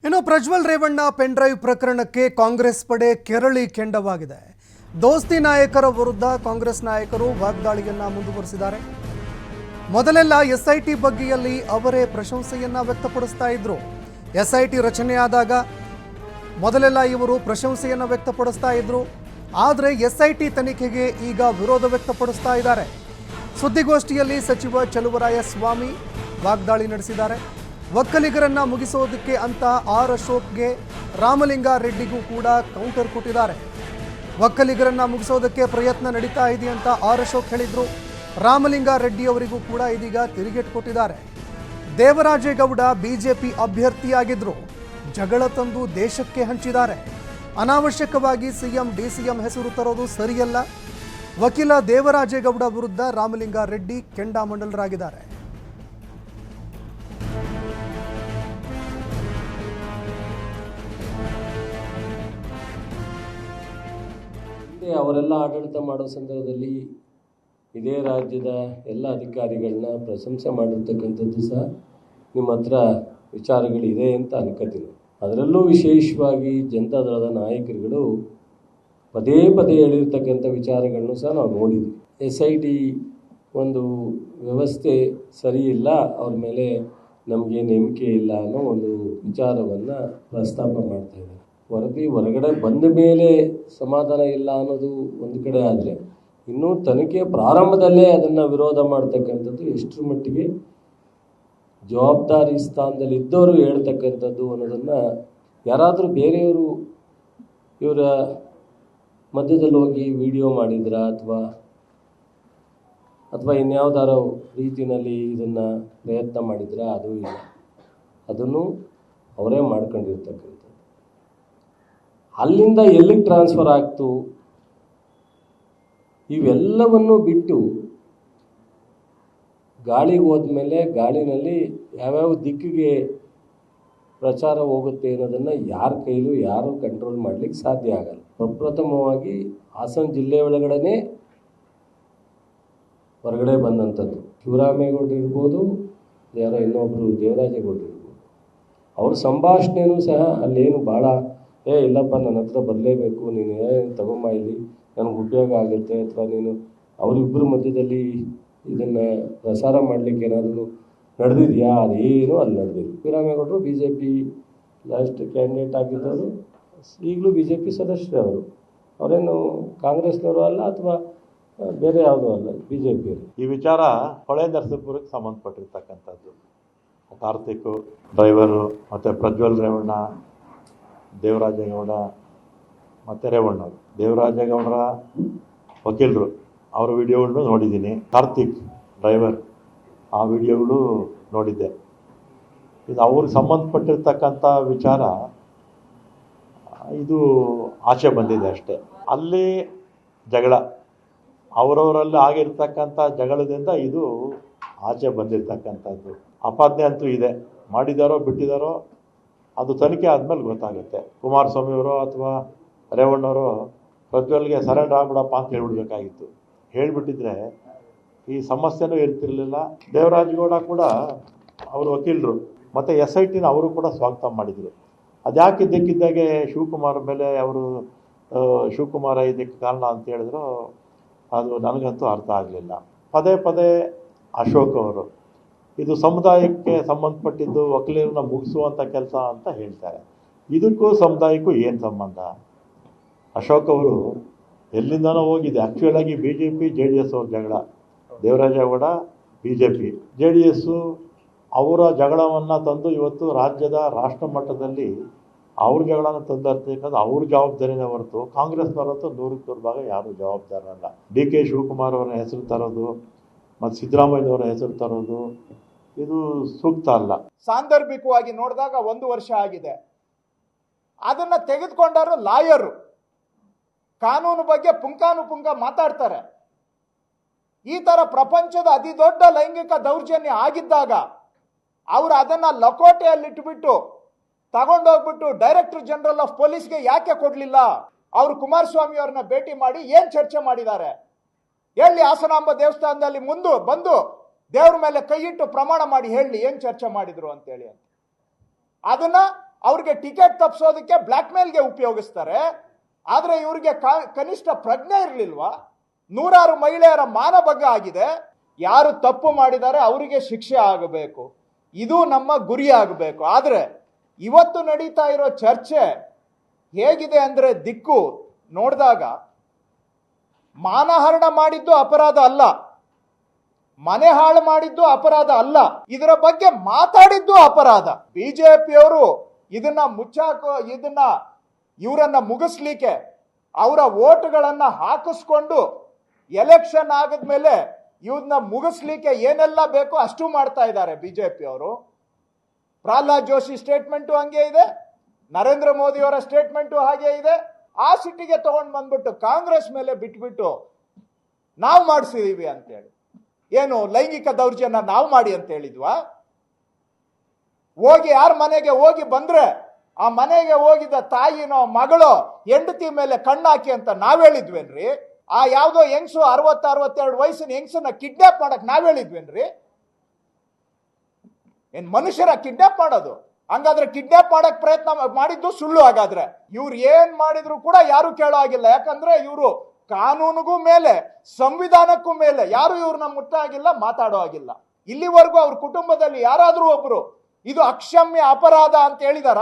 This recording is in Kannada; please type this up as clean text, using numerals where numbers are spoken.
ಇನ್ನು ಪ್ರಜ್ವಲ್ ರೇವಣ್ಣ ಪೆನ್ ಡ್ರೈವ್ ಪ್ರಕರಣಕ್ಕೆ ಕಾಂಗ್ರೆಸ್ ಪಡೆ ಕೆರಳಿ ಕೆಂಡವಾಗಿದೆ. ದೋಸ್ತಿ ನಾಯಕರ ವಿರುದ್ಧ ಕಾಂಗ್ರೆಸ್ ನಾಯಕರು ವಾಗ್ದಾಳಿಯನ್ನ ಮುಂದುವರಿಸಿದ್ದಾರೆ. ಮೊದಲೆಲ್ಲ ಎಸ್ಐಟಿ ಬಗ್ಗೆಯಲ್ಲಿ ಅವರೇ ಪ್ರಶಂಸೆಯನ್ನ ವ್ಯಕ್ತಪಡಿಸ್ತಾ ಇದ್ರು. ಎಸ್ಐಟಿ ರಚನೆಯಾದಾಗ ಮೊದಲೆಲ್ಲ ಇವರು ಪ್ರಶಂಸೆಯನ್ನ ವ್ಯಕ್ತಪಡಿಸ್ತಾ ಇದ್ರು. ಆದರೆ ಎಸ್ಐಟಿ ತನಿಖೆಗೆ ಈಗ ವಿರೋಧ ವ್ಯಕ್ತಪಡಿಸ್ತಾ ಇದ್ದಾರೆ. ಸುದ್ದಿಗೋಷ್ಠಿಯಲ್ಲಿ ಸಚಿವ ಚಲುವರಾಯಸ್ವಾಮಿ ವಾಗ್ದಾಳಿ ನಡೆಸಿದ್ದಾರೆ. ಒಕ್ಕಲಿಗರನ್ನ ಮುಗಿಸೋದಕ್ಕೆ ಅಂತ ಆರ್ ಅಶೋಕ್ಗೆ ರಾಮಲಿಂಗಾರೆಡ್ಡಿಗೂ ಕೂಡ ಕೌಂಟರ್ ಕೊಟ್ಟಿದ್ದಾರೆ. ಒಕ್ಕಲಿಗರನ್ನ ಮುಗಿಸೋದಕ್ಕೆ ಪ್ರಯತ್ನ ನಡೀತಾ ಇದೆ ಅಂತ ಆರ್ ಅಶೋಕ್ ಹೇಳಿದ್ರು. ರಾಮಲಿಂಗಾರೆಡ್ಡಿ ಅವರಿಗೂ ಕೂಡ ಇದೀಗ ತಿರುಗೇಟು ಕೊಟ್ಟಿದ್ದಾರೆ. ದೇವರಾಜೇಗೌಡ ಬಿಜೆಪಿ ಅಭ್ಯರ್ಥಿಯಾಗಿದ್ರು. ಜಗಳ ತಂದು ದೇಶಕ್ಕೆ ಹಂಚಿದ್ದಾರೆ. ಅನಾವಶ್ಯಕವಾಗಿ ಸಿಎಂ ಡಿಸಿಎಂ ಹೆಸರು ತರೋದು ಸರಿಯಲ್ಲ. ವಕೀಲ ದೇವರಾಜೇಗೌಡ ವಿರುದ್ಧ ರಾಮಲಿಂಗಾರೆಡ್ಡಿ ಕೆಂಡಾಮಂಡಲರಾಗಿದ್ದಾರೆ. ಅವರೆಲ್ಲ ಆಡಳಿತ ಮಾಡೋ ಸಂದರ್ಭದಲ್ಲಿ ಇದೇ ರಾಜ್ಯದ ಎಲ್ಲ ಅಧಿಕಾರಿಗಳನ್ನ ಪ್ರಶಂಸೆ ಮಾಡಿರ್ತಕ್ಕಂಥದ್ದು ಸಹ ನಿಮ್ಮ ಹತ್ರ ವಿಚಾರಗಳಿದೆ ಅಂತ ಅನ್ಕೋತೀನಿ. ಅದರಲ್ಲೂ ವಿಶೇಷವಾಗಿ ಜನತಾದಳದ ನಾಯಕರುಗಳು ಪದೇ ಪದೇ ಹೇಳಿರ್ತಕ್ಕಂಥ ವಿಚಾರಗಳನ್ನು ಸಹ ನಾವು ನೋಡಿದ್ವಿ. SIT ಒಂದು ವ್ಯವಸ್ಥೆ ಸರಿ ಇಲ್ಲ, ಅವ್ರ ಮೇಲೆ ನಮಗೆ ನಂಬಿಕೆ ಇಲ್ಲ ಅನ್ನೋ ಒಂದು ವಿಚಾರವನ್ನು ಪ್ರಸ್ತಾಪ ಮಾಡ್ತಾ ಇದ್ದಾರೆ. ವರದಿ ಹೊರಗಡೆ ಬಂದ ಮೇಲೆ ಸಮಾಧಾನ ಇಲ್ಲ ಅನ್ನೋದು ಒಂದು ಕಡೆ ಆದರೆ, ಇನ್ನೂ ತನಿಖೆ ಪ್ರಾರಂಭದಲ್ಲೇ ಅದನ್ನು ವಿರೋಧ ಮಾಡ್ತಕ್ಕಂಥದ್ದು ಎಷ್ಟರ ಮಟ್ಟಿಗೆ ಜವಾಬ್ದಾರಿ ಸ್ಥಾನದಲ್ಲಿ ಇದ್ದವರು ಹೇಳ್ತಕ್ಕಂಥದ್ದು ಅನ್ನೋದನ್ನು ಯಾರಾದರೂ ಬೇರೆಯವರು ಇವರ ಮಧ್ಯದಲ್ಲಿ ಹೋಗಿ ವಿಡಿಯೋ ಮಾಡಿದ್ರ ಅಥವಾ ಇನ್ಯಾವುದಾರ ರೀತಿಯಲ್ಲಿ ಇದನ್ನು ಪ್ರಯತ್ನ ಮಾಡಿದ್ರ, ಅದು ಇಲ್ಲ. ಅದನ್ನು ಅವರೇ ಮಾಡ್ಕೊಂಡಿರ್ತಕ್ಕಂಥದ್ದು. ಅಲ್ಲಿಂದ ಎಲ್ಲಿಗೆ ಟ್ರಾನ್ಸ್ಫರ್ ಆಗ್ತು, ಇವೆಲ್ಲವನ್ನು ಬಿಟ್ಟು ಗಾಳಿಗೆ ಹೋದ್ಮೇಲೆ ಗಾಳಿನಲ್ಲಿ ಯಾವ್ಯಾವ ದಿಕ್ಕಿಗೆ ಪ್ರಚಾರ ಹೋಗುತ್ತೆ ಅನ್ನೋದನ್ನು ಯಾರ ಕೈಲೂ ಯಾರೂ ಕಂಟ್ರೋಲ್ ಮಾಡಲಿಕ್ಕೆ ಸಾಧ್ಯ ಆಗಲ್ಲ. ಪ್ರಪ್ರಥಮವಾಗಿ ಹಾಸನ ಜಿಲ್ಲೆ ಒಳಗಡೆ ಹೊರಗಡೆ ಬಂದಂಥದ್ದು ಶಿವರಾಮೇಗೌಡರು ಇರ್ಬೋದು, ಯಾರೋ ಇನ್ನೊಬ್ಬರು ದೇವರಾಜೇಗೌಡರು ಇರ್ಬೋದು. ಅವ್ರ ಸಂಭಾಷಣೆಯೂ ಸಹ ಅಲ್ಲೇನು ಭಾಳ ಇಲ್ಲಪ್ಪ ನನ್ನ ಹತ್ರ ಬರಲೇಬೇಕು, ನೀನು ಏನು ತಗೊಂಬ, ಇಲ್ಲಿ ನನಗೆ ಉಪಯೋಗ ಆಗುತ್ತೆ, ಅಥವಾ ನೀನು ಅವರಿಬ್ಬರ ಮಧ್ಯದಲ್ಲಿ ಇದನ್ನು ಪ್ರಸಾರ ಮಾಡಲಿಕ್ಕೆ ಏನಾದರೂ ನಡೆದಿದೆಯಾ, ಅದೇನು ಅಲ್ಲಿ ನಡೆದಿಲ್ಲ. ಶಿವರಾಮೇಗೌಡರು BJP ಲಾಸ್ಟ್ ಕ್ಯಾಂಡಿಡೇಟ್ ಆಗಿದ್ದವರು, ಈಗಲೂ BJP ಸದಸ್ಯರೇ. ಅವರೇನು ಕಾಂಗ್ರೆಸ್ನವರು ಅಲ್ಲ ಅಥವಾ ಬೇರೆ ಯಾವುದೂ ಅಲ್ಲ, BJP. ಈ ವಿಚಾರ ಹೊಳೆ ನರಸೀಪುರಕ್ಕೆ ಸಂಬಂಧಪಟ್ಟಿರ್ತಕ್ಕಂಥದ್ದು. ಕಾರ್ತಿಕ್ ಡ್ರೈವರು ಮತ್ತು ಪ್ರಜ್ವಲ್ ರೇವಣ್ಣ, ದೇವರಾಜೇಗೌಡ ಮತ್ತು ರೇವಣ್ಣವರು, ದೇವರಾಜೇಗೌಡರ ವಕೀಲರು, ಅವರ ವಿಡಿಯೋಗಳನ್ನು ನೋಡಿದ್ದೀನಿ. ಕಾರ್ತಿಕ್ ಡ್ರೈವರ್ ಆ ವಿಡಿಯೋಗಳು ನೋಡಿದ್ದೆ. ಇದು ಅವ್ರಿಗೆ ಸಂಬಂಧಪಟ್ಟಿರ್ತಕ್ಕಂಥ ವಿಚಾರ, ಇದು ಆಚೆ ಬಂದಿದೆ ಅಷ್ಟೇ. ಅಲ್ಲಿ ಜಗಳ, ಅವರವರಲ್ಲಿ ಆಗಿರ್ತಕ್ಕಂಥ ಜಗಳದಿಂದ ಇದು ಆಚೆ ಬಂದಿರತಕ್ಕಂಥದ್ದು. ಅಪಾದನೆ ಅಂತೂ ಇದೆ, ಮಾಡಿದಾರೋ ಬಿಟ್ಟಿದ್ದಾರೋ ಅದು ತನಿಖೆ ಆದಮೇಲೆ ಗೊತ್ತಾಗುತ್ತೆ. ಕುಮಾರಸ್ವಾಮಿಯವರು ಅಥವಾ ರೇವಣ್ಣವರು ಪ್ರಜ್ವಲ್ಗೆ ಸರೆಂಡರ್ ಆಗ್ಬಿಡಪ್ಪ ಅಂತ ಹೇಳ್ಬಿಡ್ಬೇಕಾಗಿತ್ತು. ಹೇಳಿಬಿಟ್ಟಿದ್ರೆ ಈ ಸಮಸ್ಯೆನೂ ಇರ್ತಿರಲಿಲ್ಲ. ದೇವರಾಜೇಗೌಡ ಕೂಡ ಅವರು ವಕೀಲರು ಮತ್ತು SITನ ಅವರು ಕೂಡ ಸ್ವಾಗತ ಮಾಡಿದರು. ಅದ್ಯಾಕೆ ಇದ್ದಕ್ಕಿದ್ದಾಗೆ ಶಿವಕುಮಾರ್ ಮೇಲೆ ಅವರು ಶಿವಕುಮಾರ ಇದಕ್ಕೆ ಕಾರಣ ಅಂತ ಹೇಳಿದ್ರು, ಅದು ನನಗಂತೂ ಅರ್ಥ ಆಗಲಿಲ್ಲ. ಪದೇ ಪದೇ ಅಶೋಕ್ ಅವರು ಇದು ಸಮುದಾಯಕ್ಕೆ ಸಂಬಂಧಪಟ್ಟಿದ್ದು, ವಕೀಲರನ್ನ ಮುಗಿಸುವಂಥ ಕೆಲಸ ಅಂತ ಹೇಳ್ತಾರೆ. ಇದಕ್ಕೂ ಸಮುದಾಯಕ್ಕೂ ಏನು ಸಂಬಂಧ? ಅಶೋಕ್ ಅವರು ಎಲ್ಲಿಂದನೋ ಹೋಗಿದೆ. ಆ್ಯಕ್ಚುಲಾಗಿ BJP JDS ಅವ್ರ ಜಗಳ, ದೇವರಾಜೇಗೌಡ BJP, JDS ಅವರ ಜಗಳವನ್ನು ತಂದು ಇವತ್ತು ರಾಷ್ಟ್ರ ಮಟ್ಟದಲ್ಲಿ ಅವ್ರ ಜಗಳನ ತಂದಿರ್ತಕ್ಕಂಥ ಅವ್ರ ಜವಾಬ್ದಾರಿನೇ ಹೊರತು ಕಾಂಗ್ರೆಸ್ನವರಂತೂ 100% ಭಾಗ ಯಾರೂ ಜವಾಬ್ದಾರಲ್ಲ. DK ಶಿವಕುಮಾರ್ ಅವರ ಹೆಸರು ತರೋದು ಮತ್ತು ಸಿದ್ದರಾಮಯ್ಯನವರ ಹೆಸರು ತರೋದು ಇದು ಸೂಕ್ತ ಅಲ್ಲ. ಸಾಂದರ್ಭಿಕವಾಗಿ ನೋಡಿದಾಗ 1 ವರ್ಷ ಆಗಿದೆ. ಅದನ್ನ ತೆಗೆದುಕೊಂಡವರು ಲಾಯರು, ಕಾನೂನು ಬಗ್ಗೆ ಪುಂಖಾನುಪುಂಖ ಮಾತಾಡ್ತಾರೆ. ಈ ತರ ಪ್ರಪಂಚದ ಅತಿ ದೊಡ್ಡ ಲೈಂಗಿಕ ದೌರ್ಜನ್ಯ ಆಗಿದ್ದಾಗ ಅವರು ಅದನ್ನ ಲಕೋಟೆಯಲ್ಲಿಟ್ಟುಬಿಟ್ಟು ತಗೊಂಡೋಗ್ಬಿಟ್ಟು ಡೈರೆಕ್ಟರ್ ಜನರಲ್ ಆಫ್ ಪೊಲೀಸ್ಗೆ ಯಾಕೆ ಕೊಡ್ಲಿಲ್ಲ? ಅವರು ಕುಮಾರಸ್ವಾಮಿ ಅವ್ರನ್ನ ಭೇಟಿ ಮಾಡಿ ಏನ್ ಚರ್ಚೆ ಮಾಡಿದ್ದಾರೆ? ಎಲ್ಲಿ ಹಾಸನಾಂಬ ದೇವಸ್ಥಾನದಲ್ಲಿ ಬಂದು ದೇವ್ರ ಮೇಲೆ ಕೈ ಇಟ್ಟು ಪ್ರಮಾಣ ಮಾಡಿ ಹೇಳಿ ಏನ್ ಚರ್ಚೆ ಮಾಡಿದ್ರು ಅಂತೇಳಿ. ಅದನ್ನ ಅವ್ರಿಗೆ ಟಿಕೆಟ್ ತಪ್ಪಿಸೋದಕ್ಕೆ ಬ್ಲ್ಯಾಕ್ ಮೇಲ್ಗೆ ಉಪಯೋಗಿಸ್ತಾರೆ. ಆದ್ರೆ ಇವ್ರಿಗೆ ಕನಿಷ್ಠ ಪ್ರಜ್ಞೆ ಇರಲಿಲ್ವಾ? ನೂರಾರು ಮಹಿಳೆಯರ ಮಾನಭಂಗ ಆಗಿದೆ. ಯಾರು ತಪ್ಪು ಮಾಡಿದ್ದಾರೆ ಅವರಿಗೆ ಶಿಕ್ಷೆ ಆಗಬೇಕು, ಇದು ನಮ್ಮ ಗುರಿ ಆಗಬೇಕು. ಆದ್ರೆ ಇವತ್ತು ನಡೀತಾ ಇರೋ ಚರ್ಚೆ ಹೇಗಿದೆ ಅಂದ್ರೆ, ದಿಕ್ಕು ನೋಡಿದಾಗ ಮಾನಹರಣ ಮಾಡಿದ್ದು ಅಪರಾಧ ಅಲ್ಲ, ಮನೆ ಹಾಳು ಮಾಡಿದ್ದು ಅಪರಾಧ ಅಲ್ಲ, ಇದರ ಬಗ್ಗೆ ಮಾತಾಡಿದ್ದು ಅಪರಾಧ. ಬಿಜೆಪಿಯವರು ಇದನ್ನ ಇವರನ್ನ ಮುಗಿಸ್ಲಿಕ್ಕೆ, ಅವರ ಓಟ್ಗಳನ್ನ ಹಾಕಿಸ್ಕೊಂಡು ಎಲೆಕ್ಷನ್ ಆಗದ್ಮೇಲೆ ಇವ್ರನ್ನ ಮುಗಿಸ್ಲಿಕ್ಕೆ ಏನೆಲ್ಲ ಬೇಕೋ ಅಷ್ಟು ಮಾಡ್ತಾ ಇದ್ದಾರೆ ಬಿಜೆಪಿಯವರು. ಪ್ರಹ್ಲಾದ್ ಜೋಶಿ ಸ್ಟೇಟ್ಮೆಂಟು ಹಂಗೆ ಇದೆ, ನರೇಂದ್ರ ಮೋದಿ ಅವರ ಸ್ಟೇಟ್ಮೆಂಟು ಹಾಗೆ ಇದೆ. ಆ ಸಿಟ್ಟಿಗೆ ತಗೊಂಡು ಬಂದ್ಬಿಟ್ಟು ಕಾಂಗ್ರೆಸ್ ಮೇಲೆ ಬಿಟ್ಬಿಟ್ಟು ನಾವು ಮಾಡಿಸಿದೀವಿ ಅಂತೇಳಿ, ಏನು ಲೈಂಗಿಕ ದೌರ್ಜನ್ಯ ನಾವು ಮಾಡಿ ಅಂತ ಹೇಳಿದ್ವಾ? ಹೋಗಿ ಯಾರ ಮನೆಗೆ ಹೋಗಿ ಬಂದ್ರೆ ಆ ಮನೆಗೆ ಹೋಗಿದ್ದ ತಾಯಿನೋ ಮಗಳೋ ಹೆಂಡತಿ ಮೇಲೆ ಕಣ್ಣಾಕಿ ಅಂತ ನಾವ್ ಹೇಳಿದ್ವೇನ್ರಿ? ಆ ಯಾವ್ದೋ ಹೆಂಗ್ಸು 60-62 ವಯಸ್ಸಿನ ಹೆಂಗ್ಸನ್ನ ಕಿಡ್ನಾಪ್ ಮಾಡಕ್ ನಾವ್ ಹೇಳಿದ್ವೇನ್ರಿ? ಏನ್ ಮನುಷ್ಯರ ಕಿಡ್ನಾಪ್ ಮಾಡೋದು? ಹಂಗಾದ್ರೆ ಕಿಡ್ನಾಪ್ ಮಾಡಕ್ ಪ್ರಯತ್ನ ಮಾಡಿದ್ದು ಸುಳ್ಳು. ಹಾಗಾದ್ರೆ ಇವ್ರು ಏನ್ ಮಾಡಿದ್ರು ಕೂಡ ಯಾರು ಕೇಳೋ ಆಗಿಲ್ಲ. ಯಾಕಂದ್ರೆ ಇವರು ಕಾನೂನಿಗೂ ಮೇಲೆ ಸಂವಿಧಾನಕ್ಕೂ ಮೇಲೆ ಯಾರು ಇವ್ರನ್ನ ಮುಟ್ಟ ಆಗಿಲ್ಲ, ಮಾತಾಡೋ ಆಗಿಲ್ಲ. ಇಲ್ಲಿವರೆಗೂ ಅವ್ರ ಕುಟುಂಬದಲ್ಲಿ ಯಾರಾದ್ರೂ ಒಬ್ರು ಇದು ಅಕ್ಷಮ್ಯ ಅಪರಾಧ ಅಂತ ಹೇಳಿದಾರ?